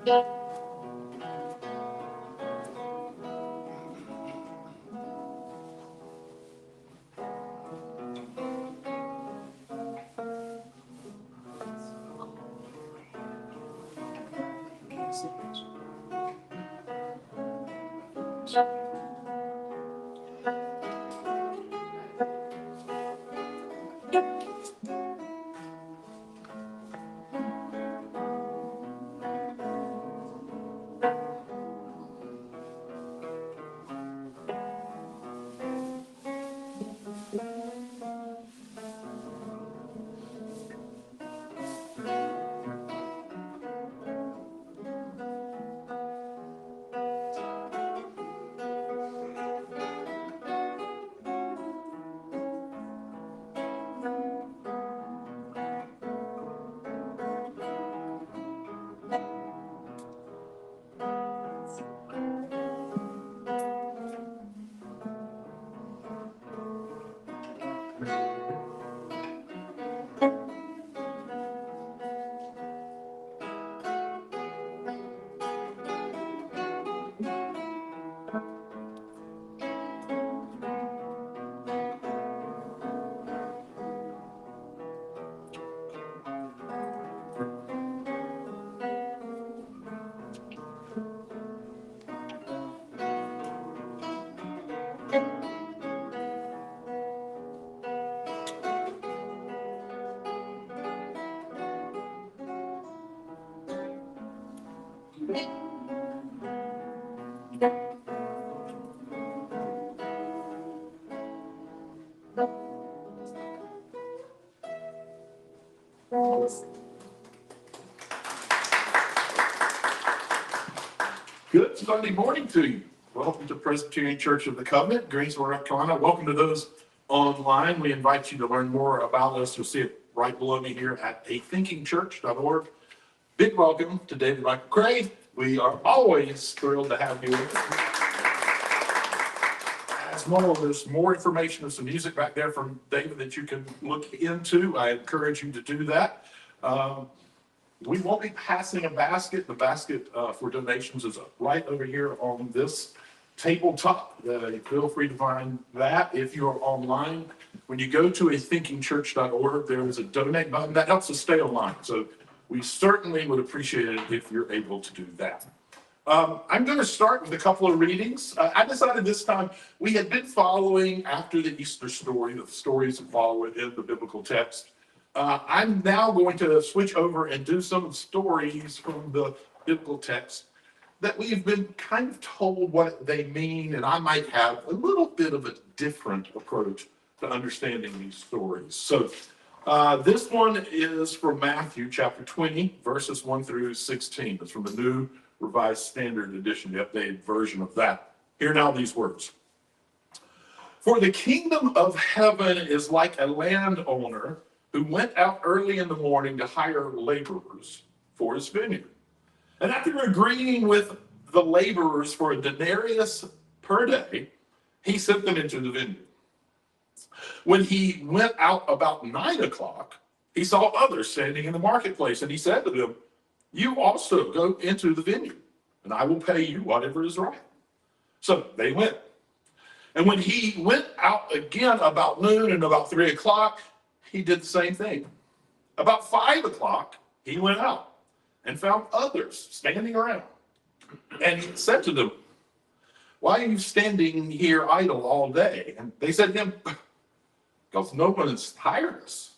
Good Sunday morning to you. Welcome to Presbyterian Church of the Covenant, Greensboro, North Carolina. Welcome to those online. We invite you to learn more about us. You'll see it right below me here at athinkingchurch.org. Big welcome to David Michael Craig. We are always thrilled to have you with us. As normal, there's more information and some music back there from David that you can look into. I encourage you to do that. We won't be passing a basket. The basket for donations is right over here on this tabletop. Feel free to find that if you're online. When you go to athinkingchurch.org, there is a donate button. That helps us stay online. So we certainly would appreciate it if you're able to do that. I'm going to start with a couple of readings. I decided this time we had been following after the Easter story, the stories that follow within the biblical text. I'm now going to switch over and do some stories from the biblical text that we've been kind of told what they mean, and I might have a little bit of a different approach to understanding these stories. So this one is from Matthew chapter 20, verses 1 through 16. It's from the New Revised Standard Edition, the updated version of that. Hear now these words. For the kingdom of heaven is like a landowner who went out early in the morning to hire laborers for his vineyard. And after agreeing with the laborers for a denarius per day, he sent them into the vineyard. When he went out about 9 o'clock, he saw others standing in the marketplace, and he said to them, "You also go into the vineyard, and I will pay you whatever is right." So they went. And when he went out again about noon and about 3 o'clock, he did the same thing. About 5 o'clock, he went out and found others standing around. And he said to them, "Why are you standing here idle all day?" And they said to him, "Because no one has hired us."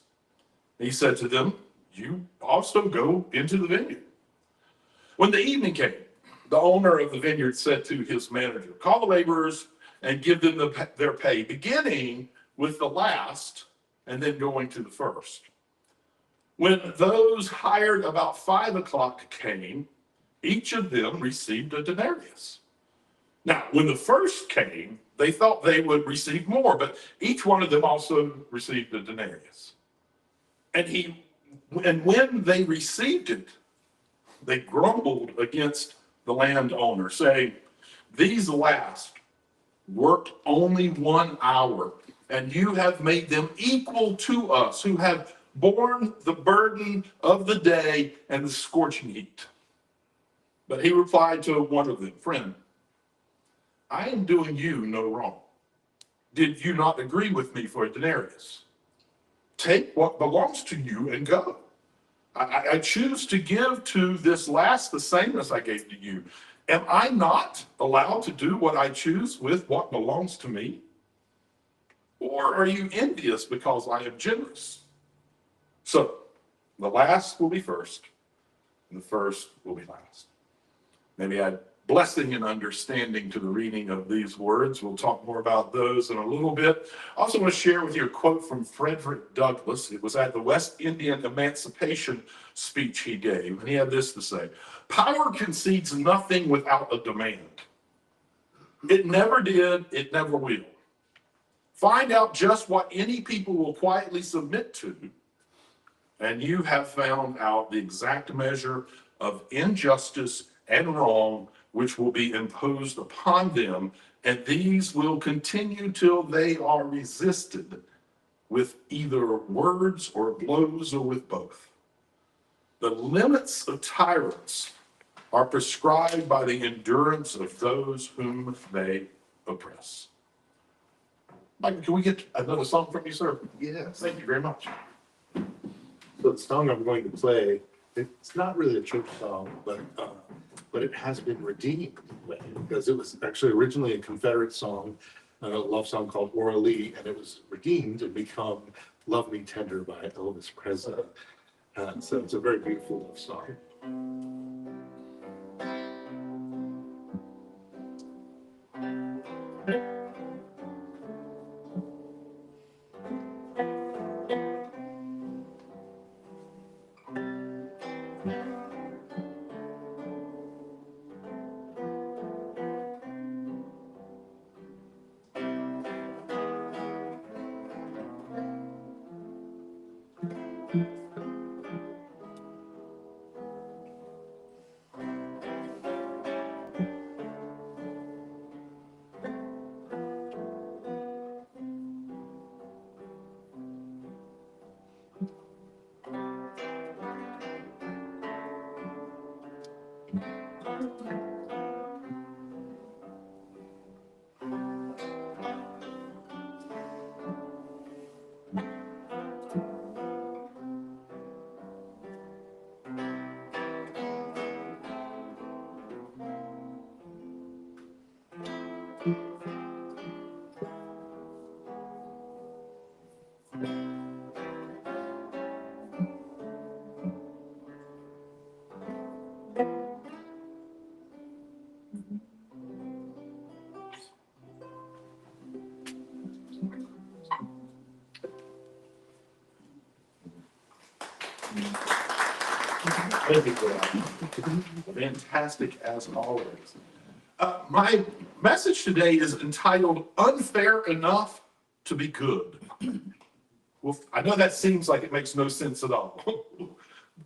And he said to them, "You also go into the vineyard." When the evening came, the owner of the vineyard said to his manager, "Call the laborers and give them their pay, beginning with the last and then going to the first." When those hired about 5 o'clock came, each of them received a denarius. Now, when the first came, they thought they would receive more, but each one of them also received a denarius. And when they received it, they grumbled against the landowner, saying, "These last worked only 1 hour, and you have made them equal to us, who have borne the burden of the day and the scorching heat." But he replied to one of them, "Friend, I am doing you no wrong. Did you not agree with me for a denarius? Take what belongs to you and go. I choose to give to this last the same as I gave to you. Am I not allowed to do what I choose with what belongs to me? Or are you envious because I am generous?" So the last will be first, and the first will be last. Maybe add blessing and understanding to the reading of these words. We'll talk more about those in a little bit. I also want to share with you a quote from Frederick Douglass. It was at the West Indian Emancipation speech he gave, and he had this to say: "Power concedes nothing without a demand. It never did, it never will. Find out just what any people will quietly submit to, and you have found out the exact measure of injustice and wrong which will be imposed upon them, and these will continue till they are resisted with either words or blows or with both. The limits of tyrants are prescribed by the endurance of those whom they oppress." Mike, can we get another song from you, sir? Yes. Thank you very much. So the song I'm going to play, it's not really a church song, but it has been redeemed because it was actually originally a Confederate song, a love song called Orally, and it was redeemed and become Love Me Tender by Elvis Presley. So it's a very beautiful love song. Thank you for that. Fantastic as always. My message today is entitled "Unfair Enough to Be Good." Well, I know that seems like it makes no sense at all.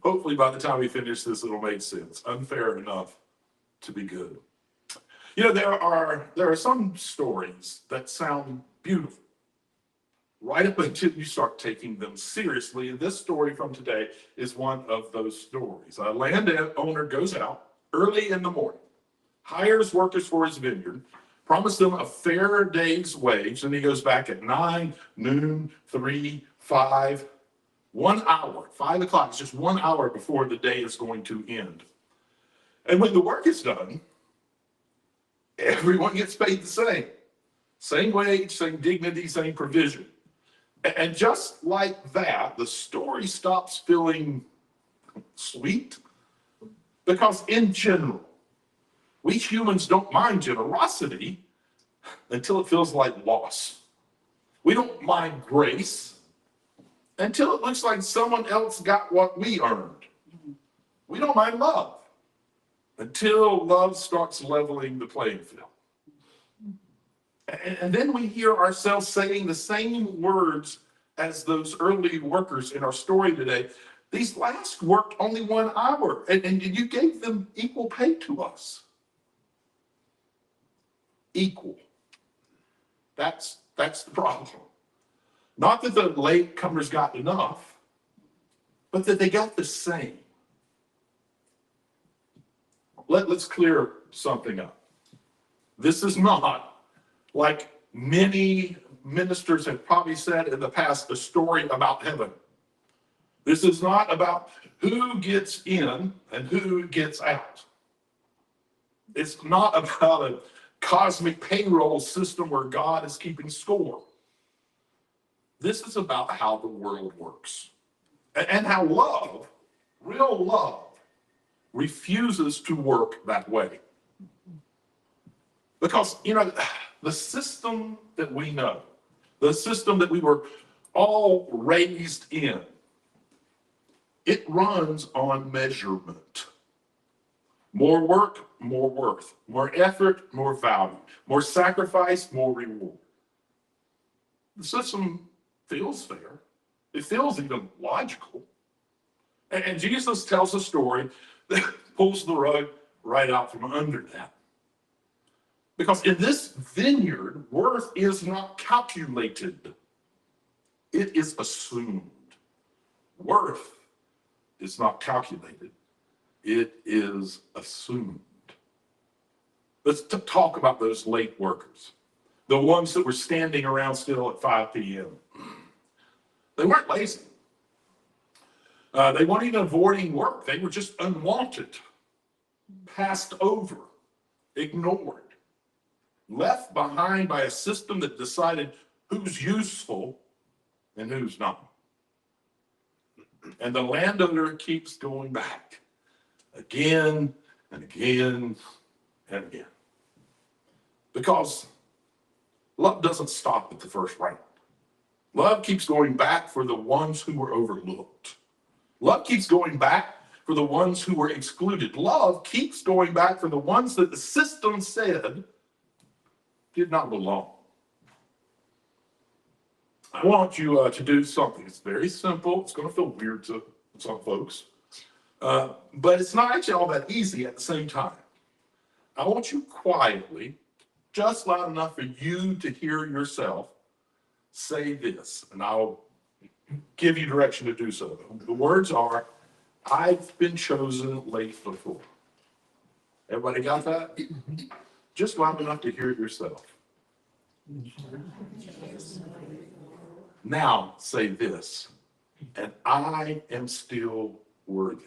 Hopefully by the time we finish this, it'll make sense. Unfair enough to be good. You know, there are some stories that sound beautiful right up until you start taking them seriously. And this story from today is one of those stories. A landowner goes out early in the morning, hires workers for his vineyard, promised them a fair day's wage, and he goes back at 9, noon, 3, 5, 1 hour. 5 o'clock is just 1 hour before the day is going to end. And when the work is done, everyone gets paid the same. Same wage, same dignity, same provision. And just like that, the story stops feeling sweet, because in general, we humans don't mind generosity until it feels like loss. We don't mind grace until it looks like someone else got what we earned. We don't mind love until love starts leveling the playing field. And then we hear ourselves saying the same words as those early workers in our story today. These last worked only 1 hour, and you gave them equal pay to us. Equal. That's the problem. Not that the latecomers got enough, but that they got the same. let's clear something up. This is not, like many ministers have probably said in the past, a story about heaven. This is not about who gets in and who gets out. It's not about a cosmic payroll system where God is keeping score. This is about how the world works and how love, real love, refuses to work that way. Because, the system that we know, the system that we were all raised in, it runs on measurement. More work, more worth. More effort, more value. More sacrifice, more reward. The system feels fair. It feels even logical. And Jesus tells a story that pulls the rug right out from under that. Because in this vineyard, worth is not calculated. It is assumed. Worth is not calculated. It is assumed. Let's talk about those late workers. The ones that were standing around still at 5 p.m. They weren't lazy. They weren't even avoiding work. They were just unwanted, passed over, ignored, left behind by a system that decided who's useful and who's not. And the landowner keeps going back again and again and again. Because love doesn't stop at the first round. Love keeps going back for the ones who were overlooked. Love keeps going back for the ones who were excluded. Love keeps going back for the ones that the system said did not belong. I want you to do something. It's very simple. It's going to feel weird to some folks. But it's not actually all that easy at the same time. I want you quietly, just loud enough for you to hear yourself, say this, and I'll give you direction to do so. The words are, I've been chosen late before. Everybody got that? Just loud enough to hear it yourself. Now say this, and I am still worthy.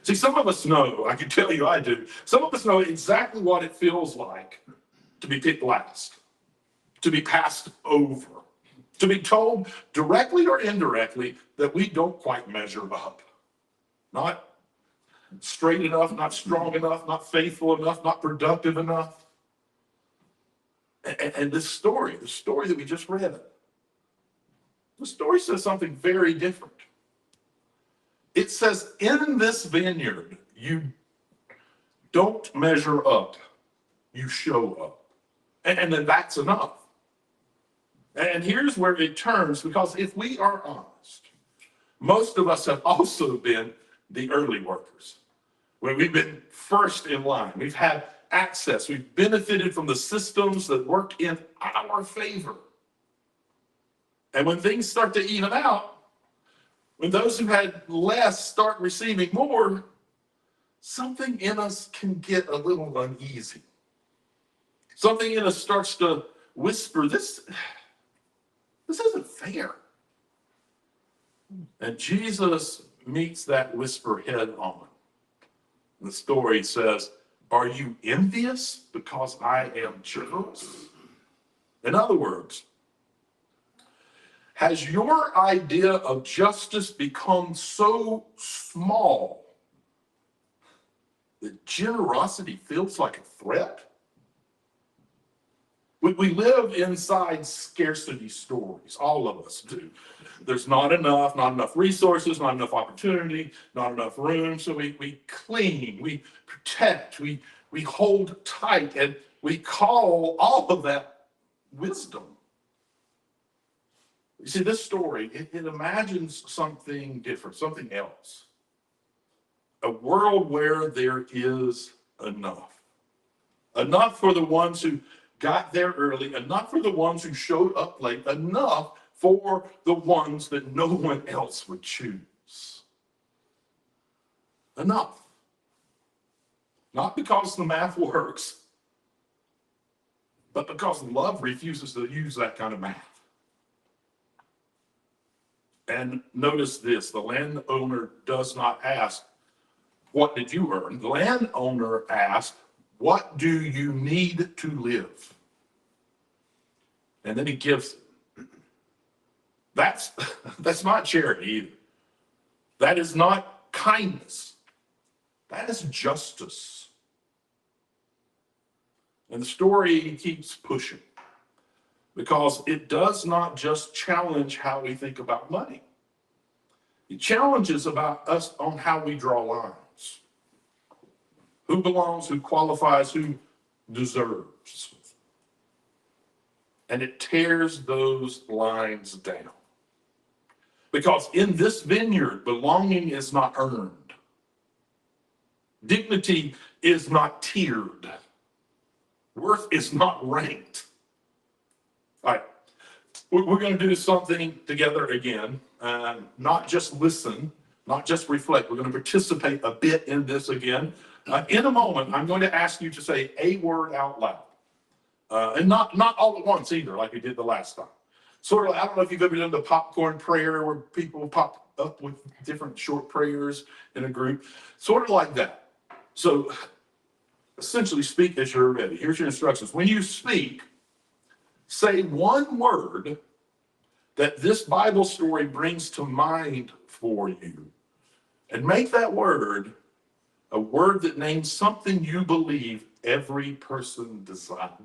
See, some of us know, I can tell you I do, some of us know exactly what it feels like to be picked last, to be passed over, to be told directly or indirectly that we don't quite measure up. Not straight enough, not strong enough, not faithful enough, not productive enough. And this story, the story that we just read, the story says something very different. It says, in this vineyard, you don't measure up, you show up. And then that's enough. And here's where it turns, because if we are honest, most of us have also been the early workers, where we've been first in line. We've had access. We've benefited from the systems that work in our favor. And when things start to even out, when those who had less start receiving more, something in us can get a little uneasy. Something in us starts to whisper, this isn't fair. And Jesus meets that whisper head on. The story says, are you envious because I am generous? In other words, has your idea of justice become so small that generosity feels like a threat? We live inside scarcity stories, all of us do. There's not enough resources, not enough opportunity, not enough room, so we cling, we protect, we hold tight, and we call all of that wisdom. You see, this story, it imagines something different, something else. A world where there is enough. Enough for the ones who got there early, enough for the ones who showed up late, enough for the ones that no one else would choose. Enough. Not because the math works, but because love refuses to use that kind of math. And notice this, the landowner does not ask, what did you earn? The landowner asks, what do you need to live? And then he gives it. That's not charity either. That is not kindness. That is justice. And the story keeps pushing because it does not just challenge how we think about money. It challenges about us on how we draw lines. Who belongs, who qualifies, who deserves. And it tears those lines down. Because in this vineyard, belonging is not earned. Dignity is not tiered. Worth is not ranked. All right, we're going to do something together again. Not just listen, not just reflect. We're going to participate a bit in this again. In a moment, I'm going to ask you to say a word out loud. And not all at once either, like we did the last time. Sort of, I don't know if you've ever done the popcorn prayer where people pop up with different short prayers in a group. Sort of like that. So essentially speak as you're ready. Here's your instructions. When you speak, say one word that this Bible story brings to mind for you. And make that word a word that names something you believe every person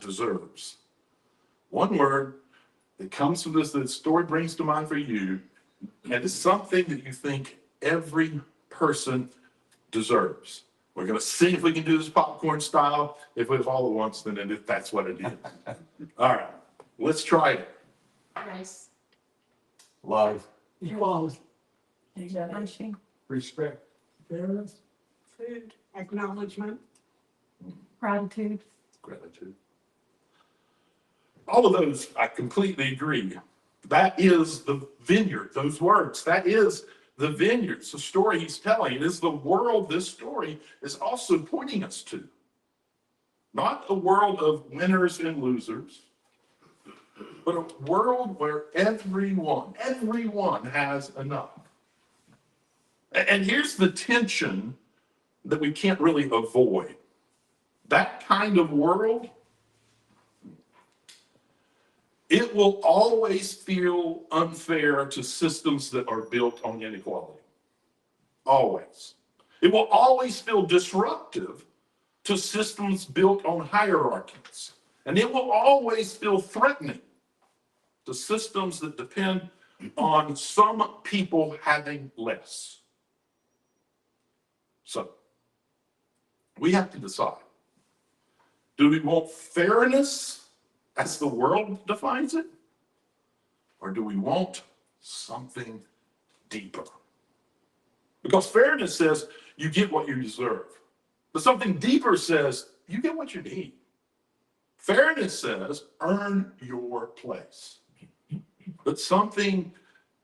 deserves. One word that comes from this, that story brings to mind for you, and it's something that you think every person deserves. We're going to see if we can do this popcorn style. If it's all at once, then that's what it is. All right, let's try it. Nice. Love. Equality, Generation. Respect. fairness, Food. Acknowledgement. gratitude, Gratitude. All of those, I completely agree. That is the vineyard, those words. That is the vineyard. It's the story he's telling. It is the world this story is also pointing us to. Not a world of winners and losers, but a world where everyone has enough. And here's the tension that we can't really avoid. That kind of world, it will always feel unfair to systems that are built on inequality. Always. It will always feel disruptive to systems built on hierarchies. And it will always feel threatening to systems that depend on some people having less. So, we have to decide. Do we want fairness as the world defines it? Or do we want something deeper? Because fairness says you get what you deserve. But something deeper says you get what you need. Fairness says earn your place. But something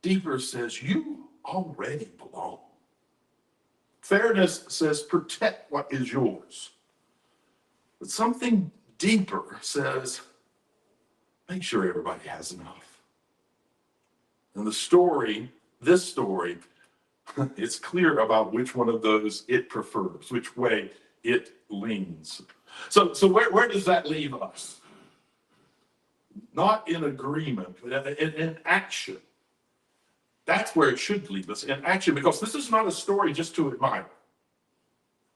deeper says you already belong. Fairness says protect what is yours. But something deeper says make sure everybody has enough. And this story, it's clear about which one of those it prefers, which way it leans. So where does that leave us? Not in agreement, but in action. That's where it should leave us, in action, because this is not a story just to admire.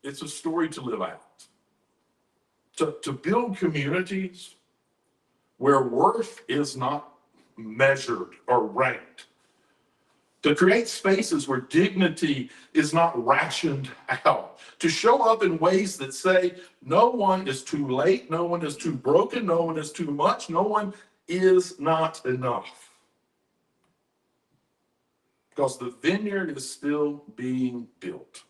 It's a story to live out. To build communities where worth is not measured or ranked. To create spaces where dignity is not rationed out. To show up in ways that say no one is too late, no one is too broken, no one is too much, no one is not enough. Because the vineyard is still being built.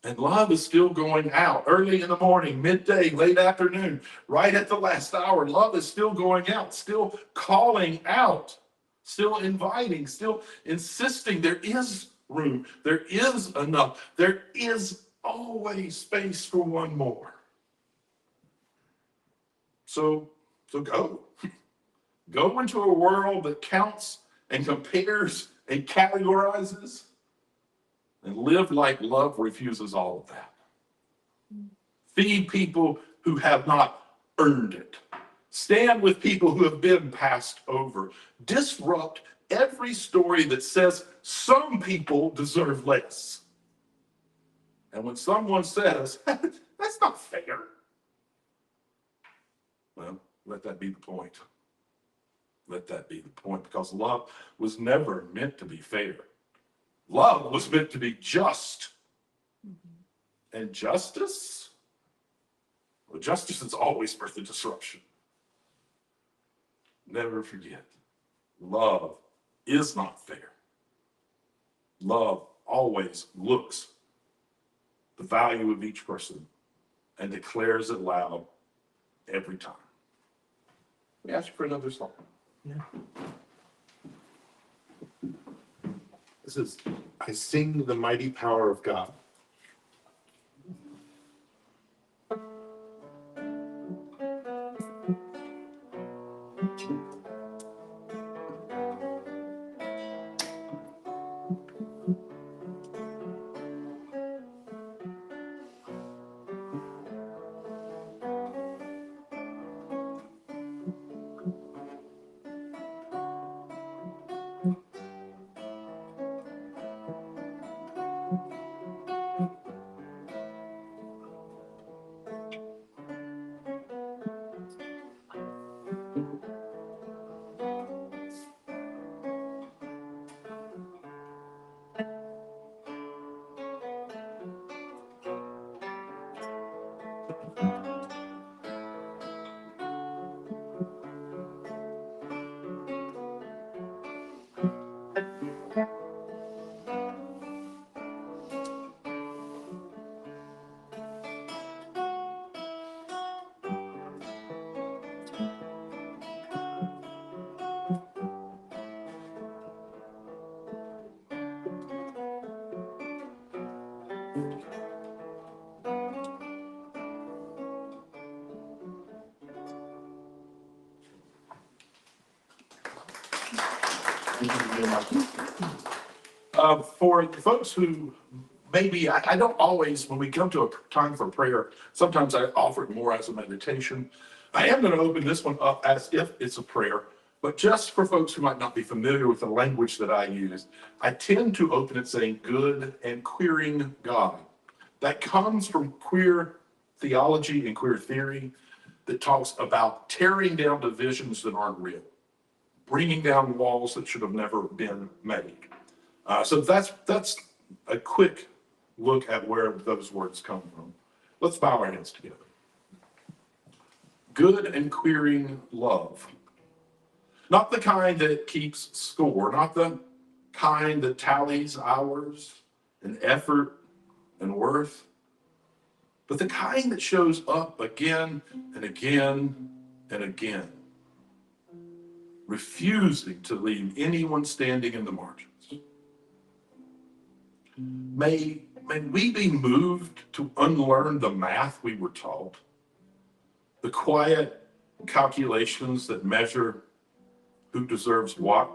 And love is still going out early in the morning, midday, late afternoon, right at the last hour. Love is still going out, still calling out, still inviting, still insisting there is room, there is enough, there is always space for one more. So go. Go into a world that counts and compares and categorizes, and live like love refuses all of that. Feed people who have not earned it. Stand with people who have been passed over. Disrupt every story that says some people deserve less. And when someone says, that's not fair, well, let that be the point. Let that be the point, because love was never meant to be fair. Love was meant to be just. And justice? Well, justice is always worth the disruption. Never forget, love is not fair. Love always looks the value of each person and declares it loud every time. Let me ask you for another song. This is, I sing the mighty power of God. For folks who maybe, I don't always, when we come to a time for prayer, sometimes I offer it more as a meditation. I am going to open this one up as if it's a prayer, but just for folks who might not be familiar with the language that I use, I tend to open it saying good and queering God. That comes from queer theology and queer theory that talks about tearing down divisions that aren't real, bringing down walls that should have never been made. So that's a quick look at where those words come from. Let's bow our heads together. Good and queering love. Not the kind that keeps score, not the kind that tallies hours and effort and worth, but the kind that shows up again and again and again, refusing to leave anyone standing in the margins. May we be moved to unlearn the math we were taught, the quiet calculations that measure who deserves what,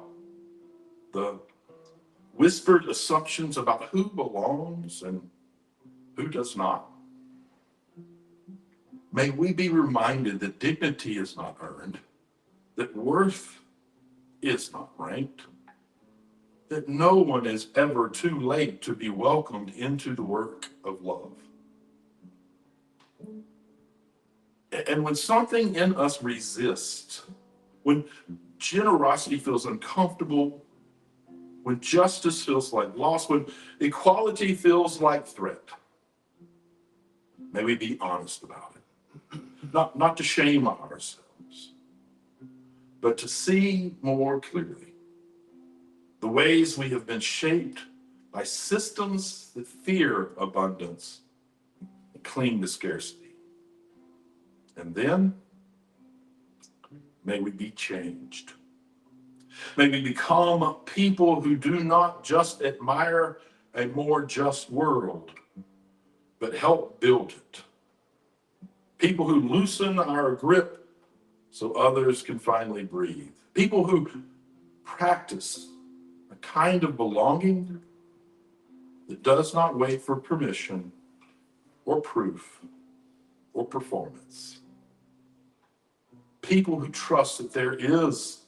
the whispered assumptions about who belongs and who does not. May we be reminded that dignity is not earned, that worth is not ranked, that no one is ever too late to be welcomed into the work of love. And when something in us resists, when generosity feels uncomfortable, when justice feels like loss, when equality feels like threat, may we be honest about it. Not to shame ourselves, but to see more clearly the ways we have been shaped by systems that fear abundance and cling to scarcity. And then, may we be changed. May we become people who do not just admire a more just world, but help build it. People who loosen our grip so others can finally breathe. People who practice a kind of belonging that does not wait for permission or proof or performance. People who trust that there is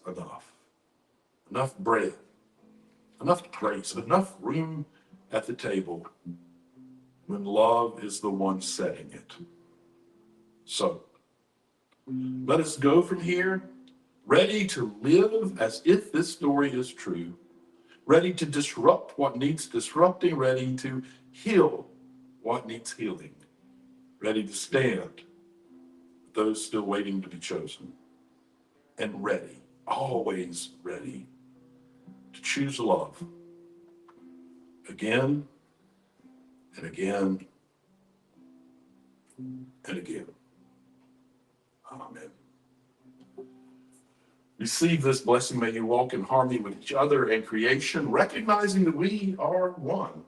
enough bread, enough grace, enough room at the table when love is the one setting it. So, let us go from here ready to live as if this story is true, ready to disrupt what needs disrupting, ready to heal what needs healing, ready to stand with those still waiting to be chosen, and ready, always ready, to choose love again and again and again. Amen. Receive this blessing. May you walk in harmony with each other and creation, recognizing that we are one.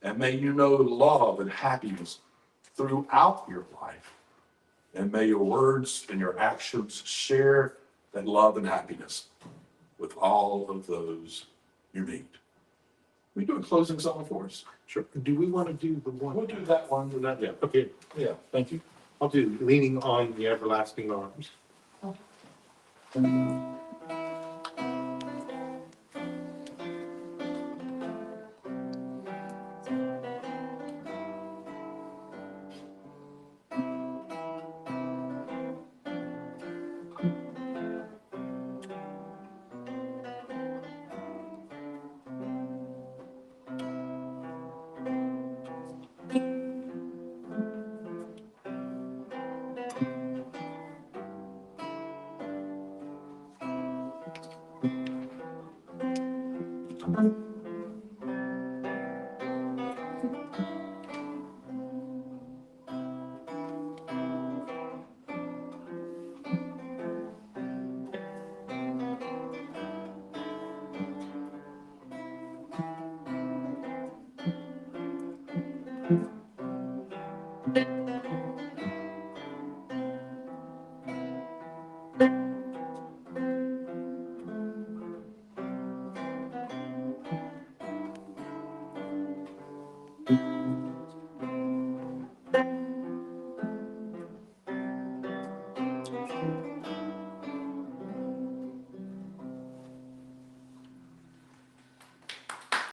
And may you know love and happiness throughout your life. And may your words and your actions share that love and happiness with all of those you meet. We do a closing song for us. Sure. Do we want to do the one? We'll do that one. Yeah, okay. Yeah, thank you. I'll do Leaning on the Everlasting Arms.